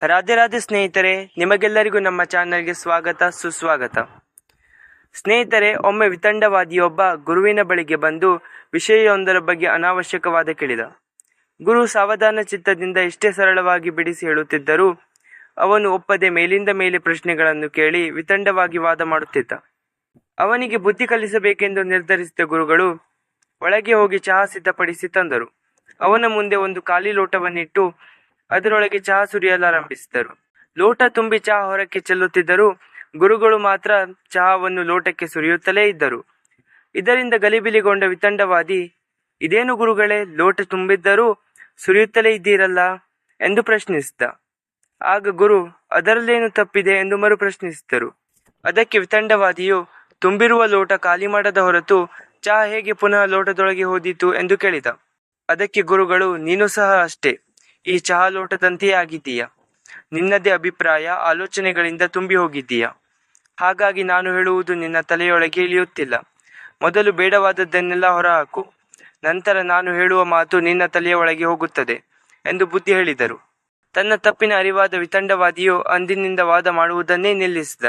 ರಾಧೆ ರಾಧೆ ಸ್ನೇಹಿತರೆ, ನಿಮಗೆಲ್ಲರಿಗೂ ನಮ್ಮ ಚಾನಲ್ಗೆ ಸ್ವಾಗತ ಸುಸ್ವಾಗತ. ಸ್ನೇಹಿತರೆ, ಒಮ್ಮೆ ವಿತಂಡವಾದಿಯೊಬ್ಬ ಗುರುವಿನ ಬಳಿಗೆ ಬಂದು ವಿಷಯವೊಂದರ ಬಗ್ಗೆ ಅನಾವಶ್ಯಕವಾದ ಕೇಳಿದ. ಗುರು ಸಾವಧಾನ ಚಿತ್ತದಿಂದ ಎಷ್ಟೇ ಸರಳವಾಗಿ ಬಿಡಿಸಿ ಹೇಳುತ್ತಿದ್ದರೂ ಅವನು ಒಪ್ಪದೆ ಮೇಲಿಂದ ಮೇಲೆ ಪ್ರಶ್ನೆಗಳನ್ನು ಕೇಳಿ ವಿತಂಡವಾಗಿ ವಾದ ಮಾಡುತ್ತಿದ್ದ. ಅವನಿಗೆ ಬುದ್ಧಿ ಕಲಿಸಬೇಕೆಂದು ನಿರ್ಧರಿಸಿದ ಗುರುಗಳು ಒಳಗೆ ಹೋಗಿ ಚಹಾ ಸಿದ್ಧಪಡಿಸಿ ತಂದರು. ಅವನ ಮುಂದೆ ಒಂದು ಖಾಲಿ ಲೋಟವನ್ನಿಟ್ಟು ಅದರೊಳಗೆ ಚಹಾ ಸುರಿಯಲಾರಂಭಿಸಿದರು. ಲೋಟ ತುಂಬಿ ಚಹಾ ಹೊರಕ್ಕೆ ಚೆಲ್ಲುತ್ತಿದ್ದರು. ಗುರುಗಳು ಮಾತ್ರ ಚಹಾವನ್ನು ಲೋಟಕ್ಕೆ ಸುರಿಯುತ್ತಲೇ ಇದ್ದರು. ಇದರಿಂದ ಗಲಿಬಿಲಿಗೊಂಡ ವಿತಂಡವಾದಿ, ಇದೇನು ಗುರುಗಳೇ, ಲೋಟ ತುಂಬಿದ್ದರೂ ಸುರಿಯುತ್ತಲೇ ಇದ್ದೀರಲ್ಲ ಎಂದು ಪ್ರಶ್ನಿಸಿದ. ಆಗ ಗುರು, ಅದರಲ್ಲೇನು ತಪ್ಪಿದೆ ಎಂದು ಮರು ಪ್ರಶ್ನಿಸಿದರು. ಅದಕ್ಕೆ ವಿತಂಡವಾದಿಯು, ತುಂಬಿರುವ ಲೋಟ ಖಾಲಿ ಮಾಡದ ಹೊರತು ಚಹಾ ಹೇಗೆ ಪುನಃ ಲೋಟದೊಳಗೆ ಹೋದೀತು ಎಂದು ಕೇಳಿದ. ಅದಕ್ಕೆ ಗುರುಗಳು, ನೀನು ಸಹ ಅಷ್ಟೇ, ಈ ಚಹಾ ಲೋಟದಂತೆಯೇ ಆಗಿದ್ದೀಯ. ನಿನ್ನದೇ ಅಭಿಪ್ರಾಯ ಆಲೋಚನೆಗಳಿಂದ ತುಂಬಿ ಹೋಗಿದ್ದೀಯ. ಹಾಗಾಗಿ ನಾನು ಹೇಳುವುದು ನಿನ್ನ ತಲೆಯೊಳಗೆ ಇಳಿಯುತ್ತಿಲ್ಲ. ಮೊದಲು ಬೇಡವಾದದ್ದನ್ನೆಲ್ಲ ಹೊರಹಾಕು, ನಂತರ ನಾನು ಹೇಳುವ ಮಾತು ನಿನ್ನ ತಲೆಯ ಒಳಗೆ ಹೋಗುತ್ತದೆ ಎಂದು ಬುದ್ಧಿ ಹೇಳಿದರು. ತನ್ನ ತಪ್ಪಿನ ಅರಿವಾದ ವಿತಂಡವಾದಿಯು ಅಂದಿನಿಂದ ವಾದ ಮಾಡುವುದನ್ನೇ ನಿಲ್ಲಿಸಿದ.